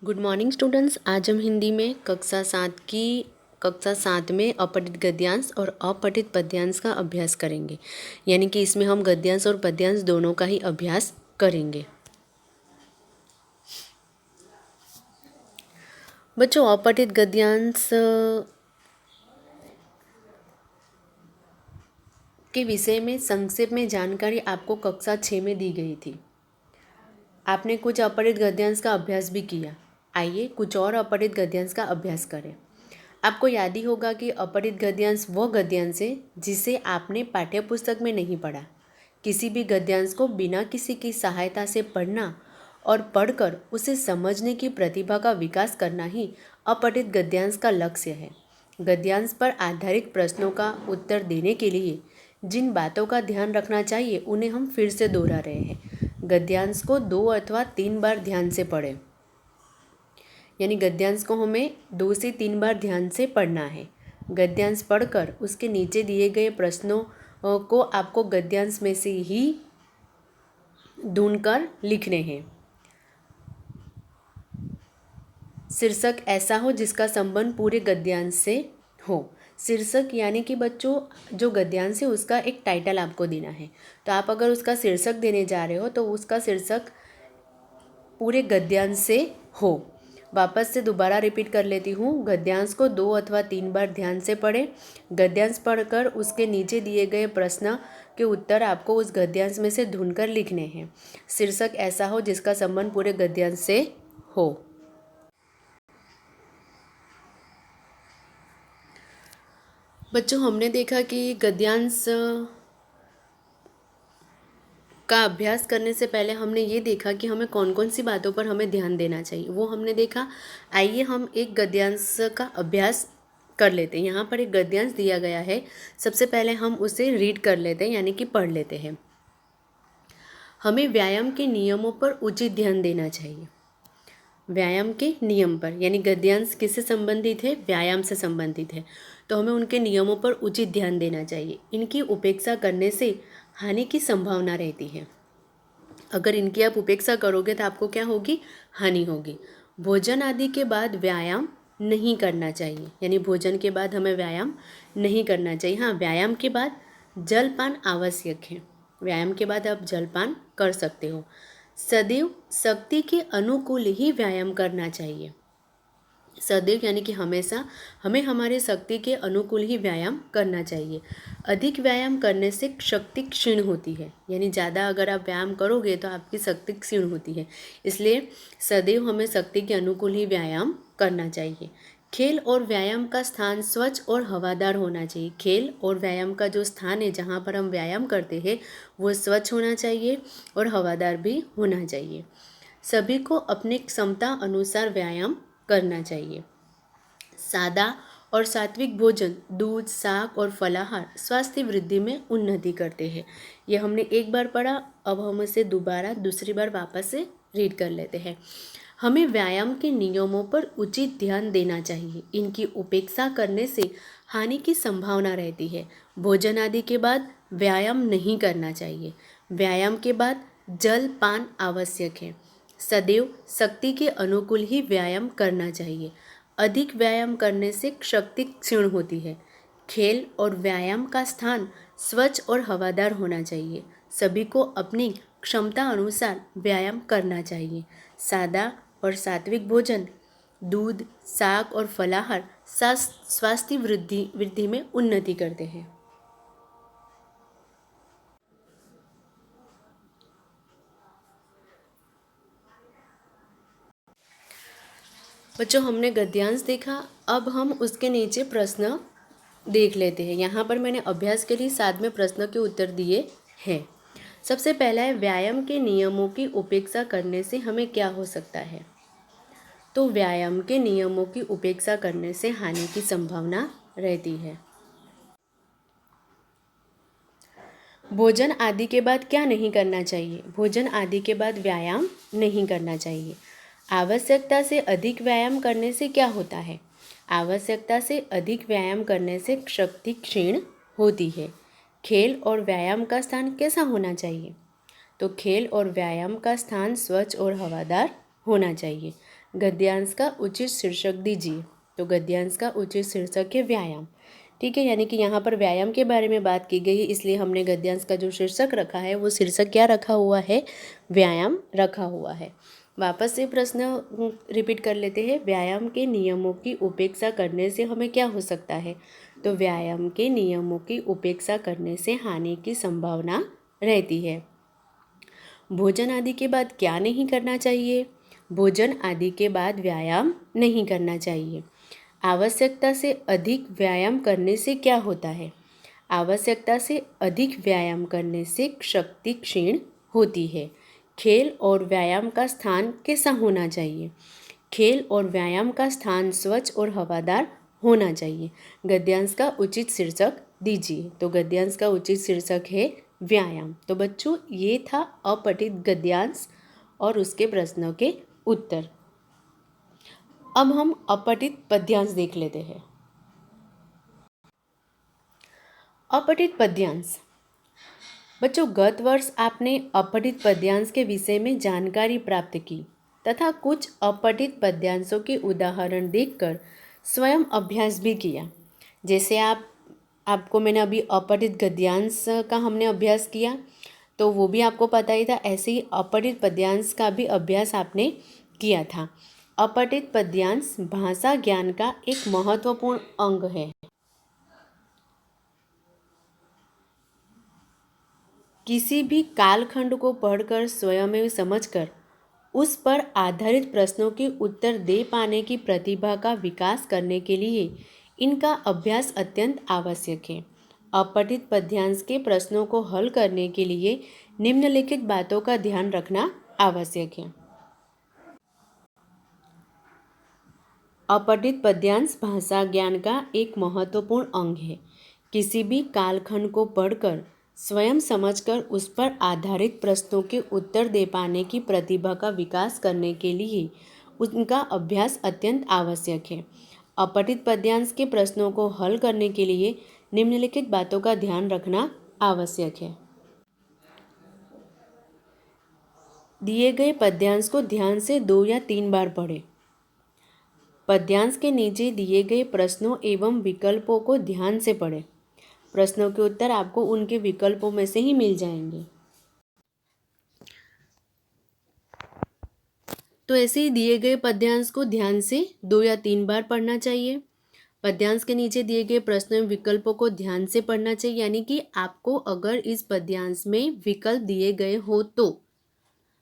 Good morning students. आज हम हिंदी में कक्षा 7 में अपठित गद्यांश और अपठित पद्यांश का अभ्यास करेंगे। यानी कि इसमें हम गद्यांश और पद्यांश दोनों का ही अभ्यास करेंगे। बच्चों, अपठित गद्यांश के विषय में संक्षेप में जानकारी आपको कक्षा 6 में दी गई थी। आपने कुछ अपठित गद्यांश का अभ्यास भी किया। आइए कुछ और अपठित गद्यांश का अभ्यास करें। आपको याद ही होगा कि अपठित गद्यांश वह गद्यांश है जिसे आपने पाठ्यपुस्तक में नहीं पढ़ा। किसी भी गद्यांश को बिना किसी की सहायता से पढ़ना और पढ़कर उसे समझने की प्रतिभा का विकास करना ही अपठित गद्यांश का लक्ष्य है। गद्यांश पर आधारित प्रश्नों का उत्तर देने के लिए जिन बातों का ध्यान रखना चाहिए उन्हें हम फिर से दोहरा रहे हैं। गद्यांश को 2 अथवा 3 बार ध्यान से पढ़ें। यानी गद्यांश को हमें 2 से 3 बार ध्यान से पढ़ना है। गद्यांश पढ़कर उसके नीचे दिए गए प्रश्नों को आपको गद्यांश में से ही ढूंढकर लिखने हैं। शीर्षक ऐसा हो जिसका संबंध पूरे गद्यांश से हो। शीर्षक यानी कि बच्चों जो गद्यांश है उसका एक टाइटल आपको देना है। तो आप अगर उसका शीर्षक देने जा रहे हो तो उसका शीर्षक पूरे गद्यांश से हो। वापस से दोबारा रिपीट कर लेती हूँ। गद्यांश को 2 अथवा 3 बार ध्यान से पढ़ें। गद्यांश पढ़कर उसके नीचे दिए गए प्रश्न के उत्तर आपको उस गद्यांश में से ढूंढकर लिखने हैं। शीर्षक ऐसा हो जिसका संबंध पूरे गद्यांश से हो। बच्चों, हमने देखा कि गद्यांश का अभ्यास करने से पहले हमने ये देखा कि हमें कौन कौन सी बातों पर हमें ध्यान देना चाहिए, वो हमने देखा। आइए हम एक गद्यांश का अभ्यास कर लेते हैं। यहाँ पर एक गद्यांश दिया गया है। सबसे पहले हम उसे रीड कर लेते हैं, यानी कि पढ़ लेते हैं। हमें व्यायाम के नियमों पर उचित ध्यान देना चाहिए। व्यायाम के नियम पर, यानी गद्यांश किससे संबंधित है? व्यायाम से संबंधित है। तो हमें उनके नियमों पर उचित ध्यान देना चाहिए। इनकी उपेक्षा करने से हानि की संभावना रहती है। अगर इनकी आप उपेक्षा करोगे तो आपको क्या होगी? हानि होगी। भोजन आदि के बाद व्यायाम नहीं करना चाहिए, यानी भोजन के बाद हमें व्यायाम नहीं करना चाहिए। हाँ, व्यायाम के बाद जलपान आवश्यक है। व्यायाम के बाद आप जलपान कर सकते हो। सदैव शक्ति के अनुकूल ही व्यायाम करना चाहिए। सदैव यानी कि हमेशा हमें हमारे शक्ति के अनुकूल ही व्यायाम करना चाहिए। अधिक व्यायाम करने से शक्ति क्षीण होती है, यानी ज़्यादा अगर आप व्यायाम करोगे तो आपकी शक्ति क्षीण होती है। इसलिए सदैव हमें शक्ति के अनुकूल ही व्यायाम करना चाहिए। खेल और व्यायाम का स्थान स्वच्छ और हवादार होना चाहिए। खेल और व्यायाम का जो स्थान है जहाँ पर हम व्यायाम करते हैं वो स्वच्छ होना चाहिए और हवादार भी होना चाहिए। सभी को अपनी क्षमता अनुसार व्यायाम करना चाहिए। सादा और सात्विक भोजन, दूध, साग और फलाहार स्वास्थ्य वृद्धि में उन्नति करते हैं। ये हमने एक बार पढ़ा, अब हम इसे दूसरी बार वापस से रीड कर लेते हैं। हमें व्यायाम के नियमों पर उचित ध्यान देना चाहिए। इनकी उपेक्षा करने से हानि की संभावना रहती है। भोजन आदि के बाद व्यायाम नहीं करना चाहिए। व्यायाम के बाद जल पान आवश्यक है। सदैव शक्ति के अनुकूल ही व्यायाम करना चाहिए। अधिक व्यायाम करने से शक्ति क्षीण होती है। खेल और व्यायाम का स्थान स्वच्छ और हवादार होना चाहिए। सभी को अपनी क्षमता अनुसार व्यायाम करना चाहिए। सादा और सात्विक भोजन, दूध, साग और फलाहार स्वास्थ्य वृद्धि में उन्नति करते हैं। बच्चों, हमने गद्यांश देखा, अब हम उसके नीचे प्रश्न देख लेते हैं। यहाँ पर मैंने अभ्यास के लिए 7 में प्रश्नों के उत्तर दिए हैं। सबसे पहला है, व्यायाम के नियमों की उपेक्षा करने से हमें क्या हो सकता है? तो व्यायाम के नियमों की उपेक्षा करने से हानि की संभावना रहती है। भोजन आदि के बाद क्या नहीं करना चाहिए? भोजन आदि के बाद व्यायाम नहीं करना चाहिए। आवश्यकता से अधिक व्यायाम करने से क्या होता है? आवश्यकता से अधिक व्यायाम करने से शक्ति क्षीण होती है। खेल और व्यायाम का स्थान कैसा होना चाहिए? तो खेल और व्यायाम का स्थान स्वच्छ और हवादार होना चाहिए। गद्यांश का उचित शीर्षक दीजिए। तो गद्यांश का उचित शीर्षक है व्यायाम। ठीक है, यानी कि यहाँ पर व्यायाम के बारे में बात की गई है, इसलिए हमने गद्यांश का जो शीर्षक रखा है वो शीर्षक क्या रखा हुआ है, व्यायाम रखा हुआ है। वापस से प्रश्न रिपीट कर लेते हैं। व्यायाम के नियमों की उपेक्षा करने से हमें क्या हो सकता है? तो व्यायाम के नियमों की उपेक्षा करने से हानि की संभावना रहती है। भोजन आदि के बाद क्या नहीं करना चाहिए? भोजन आदि के बाद व्यायाम नहीं करना चाहिए। आवश्यकता से अधिक व्यायाम करने से क्या होता है? आवश्यकता से अधिक व्यायाम करने से शक्ति क्षीण होती है। खेल और व्यायाम का स्थान कैसा होना चाहिए? खेल और व्यायाम का स्थान स्वच्छ और हवादार होना चाहिए। गद्यांश का उचित शीर्षक दीजिए। तो गद्यांश का उचित शीर्षक है व्यायाम। तो बच्चों, ये था अपठित गद्यांश और उसके प्रश्नों के उत्तर। अब हम अपठित पद्यांश देख लेते हैं। अपठित पद्यांश। बच्चों, गत वर्ष आपने अपठित पद्यांश के विषय में जानकारी प्राप्त की तथा कुछ अपठित पद्यांशों के उदाहरण देखकर स्वयं अभ्यास भी किया। जैसे आपको मैंने अभी अपठित गद्यांश का हमने अभ्यास किया, तो वो भी आपको पता ही था। ऐसे ही अपठित पद्यांश का भी अभ्यास आपने किया था। अपठित पद्यांश भाषा ज्ञान का एक महत्वपूर्ण अंग है। किसी भी कालखंड को पढ़कर स्वयं समझकर उस पर आधारित प्रश्नों के उत्तर दे पाने की प्रतिभा का विकास करने के लिए इनका अभ्यास अत्यंत आवश्यक है। अपठित पद्यांश के प्रश्नों को हल करने के लिए निम्नलिखित बातों का ध्यान रखना आवश्यक है। अपठित पद्यांश भाषा ज्ञान का एक महत्वपूर्ण अंग है। किसी भी कालखंड को पढ़कर स्वयं समझकर उस पर आधारित प्रश्नों के उत्तर दे पाने की प्रतिभा का विकास करने के लिए उनका अभ्यास अत्यंत आवश्यक है। अपठित पद्यांश के प्रश्नों को हल करने के लिए निम्नलिखित बातों का ध्यान रखना आवश्यक है। दिए गए पद्यांश को ध्यान से 2 या 3 बार पढ़ें। पद्यांश के नीचे दिए गए प्रश्नों एवं विकल्पों को ध्यान से पढ़ें। प्रश्नों के उत्तर आपको उनके विकल्पों में से ही मिल जाएंगे। तो ऐसे ही दिए गए पद्यांश को ध्यान से 2 या 3 बार पढ़ना चाहिए। पद्यांश के नीचे दिए गए प्रश्नों एवं विकल्पों को ध्यान से पढ़ना चाहिए, यानी कि आपको अगर इस पद्यांश में विकल्प दिए गए हो तो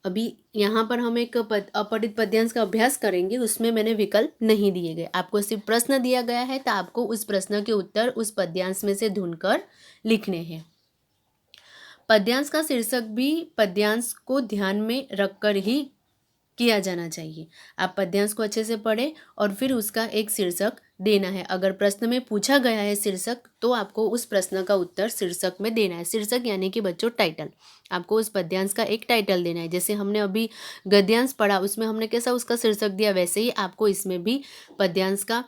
अभी यहाँ पर हम एक अपठित पद्यांश का अभ्यास करेंगे, उसमें मैंने विकल्प नहीं दिए गए। आपको सिर्फ प्रश्न दिया गया है, तो आपको उस प्रश्न के उत्तर उस पद्यांश में से ढूंढकर लिखने हैं। पद्यांश का शीर्षक भी पद्यांश को ध्यान में रखकर ही किया जाना चाहिए। आप पद्यांश को अच्छे से पढ़ें और फिर उसका एक शीर्षक देना है। अगर प्रश्न में पूछा गया है शीर्षक, तो आपको उस प्रश्न का उत्तर शीर्षक में देना है। शीर्षक यानी कि बच्चों टाइटल, आपको उस पद्यांश का एक टाइटल देना है। जैसे हमने अभी गद्यांश पढ़ा, उसमें हमने कैसा उसका शीर्षक दिया, वैसे ही आपको इसमें भी पद्यांश का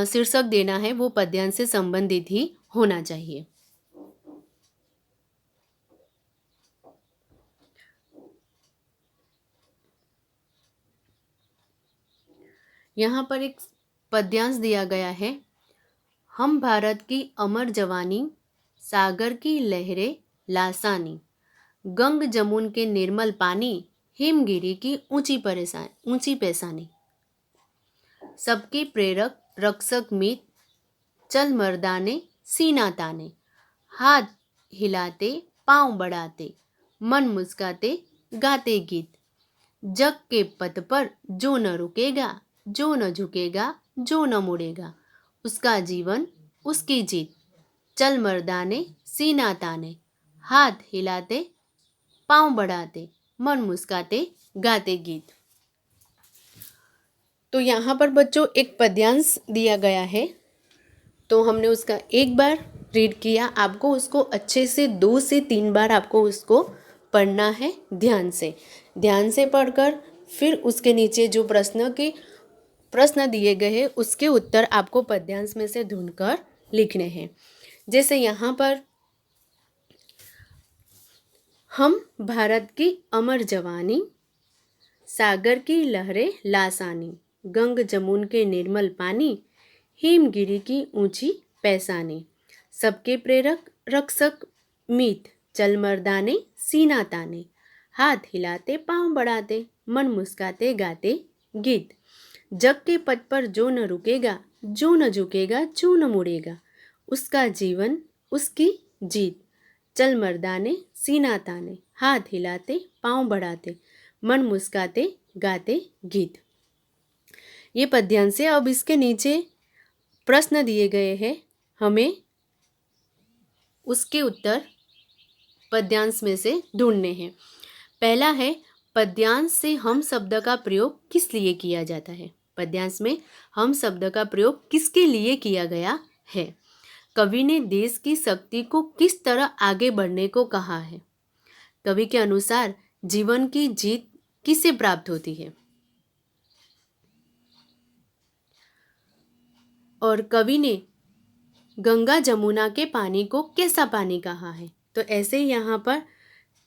शीर्षक देना है। वो पद्यांश से संबंधित ही होना चाहिए। यहाँ पर एक पद्यांश दिया गया है। हम भारत की अमर जवानी, सागर की लहरें लासानी, गंग जमुन के निर्मल पानी, हिमगिरी की ऊंची पेशानी, सबके प्रेरक रक्षक मित, चल मर्दाने सीना ताने, हाथ हिलाते पांव बढ़ाते, मन मुस्काते गाते गीत, जग के पथ पर जो न रुकेगा, जो न झुकेगा, जो न मुड़ेगा, उसका जीवन उसकी जीत, चल मर्दाने सीना ताने, हाथ हिलाते पांव बढ़ाते, मन मुस्काते गाते गीत। तो यहाँ पर बच्चों एक पद्यांश दिया गया है, तो हमने उसका एक बार रीड किया। आपको उसको अच्छे से 2 से 3 बार आपको उसको पढ़ना है ध्यान से पढ़कर फिर उसके नीचे जो प्रश्न दिए गए हैं उसके उत्तर आपको पद्यांश में से ढूंढकर लिखने हैं। जैसे यहाँ पर हम भारत की अमर जवानी, सागर की लहरें लासानी, गंग जमुन के निर्मल पानी, हिमगिरी की ऊंची पैसानी, सबके प्रेरक रक्षक मीत, चल मर्दाने सीना ताने, हाथ हिलाते पांव बढ़ाते, मन मुस्काते गाते गीत, जग के पथ पर जो न रुकेगा, जो न झुकेगा, जो न मुड़ेगा, उसका जीवन उसकी जीत, चल मर्दाने सीना ताने, हाथ हिलाते पांव बढ़ाते, मन मुस्काते गाते गीत। ये पद्यांश है। अब इसके नीचे प्रश्न दिए गए हैं, हमें उसके उत्तर पद्यांश में से ढूंढने हैं। पहला है, पद्यांश से हम शब्द का प्रयोग किस लिए किया जाता है। पद्यांश में हम शब्द का प्रयोग किसके लिए किया गया है। कवि ने देश की शक्ति को किस तरह आगे बढ़ने को कहा है। कवि के अनुसार जीवन की जीत किसे प्राप्त होती है। और कवि ने गंगा जमुना के पानी को कैसा पानी कहा है। तो ऐसे यहाँ पर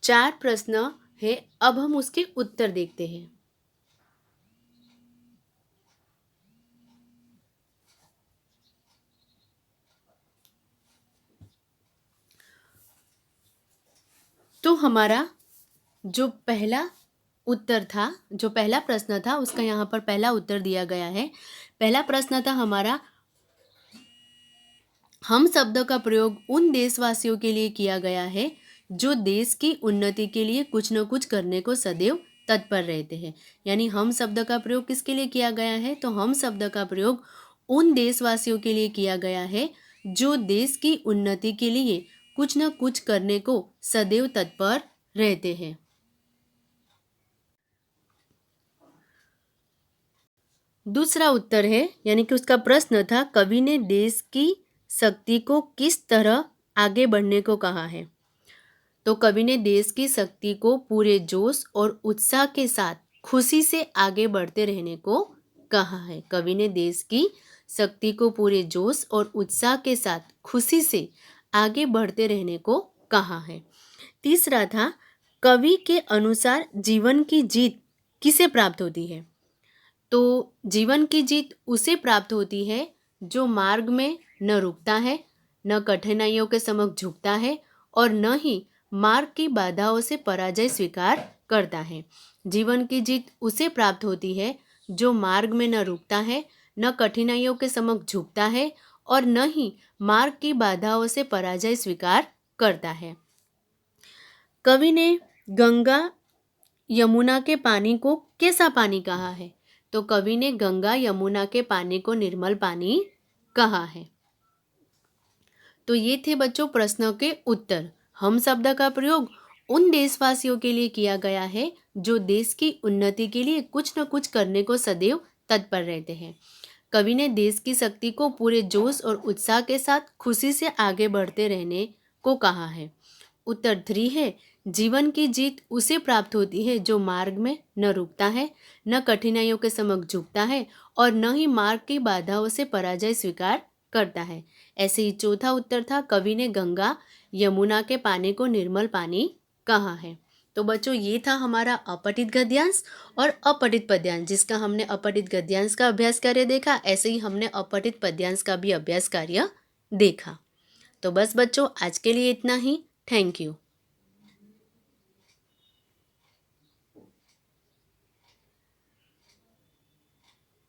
4 प्रश्न है। अब हम उसके उत्तर देखते हैं। तो हमारा जो पहला उत्तर था, जो पहला प्रश्न था, उसका यहाँ पर पहला उत्तर दिया गया है। पहला प्रश्न था हमारा, हम शब्द का प्रयोग उन देशवासियों के लिए किया गया है जो देश की उन्नति के लिए कुछ न कुछ करने को सदैव तत्पर रहते हैं। यानी हम शब्द का प्रयोग किसके लिए किया गया है। तो हम शब्द का प्रयोग उन देशवासियों के लिए किया गया है जो देश की उन्नति के लिए कुछ न कुछ करने को सदैव तत्पर रहते हैं। दूसरा उत्तर है, यानी कि उसका प्रश्न था, कवि ने देश की शक्ति को किस तरह आगे बढ़ने को कहा है। तो कवि ने देश की शक्ति को पूरे जोश और उत्साह के साथ खुशी से आगे बढ़ते रहने को कहा है। कवि ने देश की शक्ति को पूरे जोश और उत्साह के साथ खुशी से आगे बढ़ते रहने को कहा है। तीसरा था, कवि के अनुसार जीवन की जीत किसे प्राप्त होती है। तो जीवन की जीत उसे प्राप्त होती है जो मार्ग में न रुकता है, न कठिनाइयों के समक्ष झुकता है और न ही मार्ग की बाधाओं से पराजय स्वीकार करता है। जीवन की जीत उसे प्राप्त होती है जो मार्ग में न रुकता है, न कठिनाइयों के समक्ष झुकता है और न ही मार्ग की बाधाओं से पराजय स्वीकार करता है। कवि ने गंगा यमुना के पानी को कैसा पानी कहा है। तो कवि ने गंगा यमुना के पानी को निर्मल पानी कहा है। तो ये थे बच्चों प्रश्नों के उत्तर। हम शब्द का प्रयोग उन देशवासियों के लिए किया गया है जो देश की उन्नति के लिए कुछ न कुछ करने को सदैव तत्पर रहते हैं। कवि ने देश की शक्ति को पूरे जोश और उत्साह के साथ खुशी से आगे बढ़ते रहने को कहा है। उत्तर 3 है, जीवन की जीत उसे प्राप्त होती है जो मार्ग में न रुकता है, न कठिनाइयों के समक्ष झुकता है और न ही मार्ग की बाधाओं से पराजय स्वीकार करता है। ऐसे ही चौथा उत्तर था, कवि ने गंगा यमुना के पानी को निर्मल पानी कहा है। तो बच्चों ये था हमारा अपठित गद्यांश और अपठित पद्यांश, जिसका हमने अपठित गद्यांश का अभ्यास कार्य देखा, ऐसे ही हमने अपठित पद्यांश का भी अभ्यास कार्य देखा। तो बस बच्चों आज के लिए इतना ही। Thank you.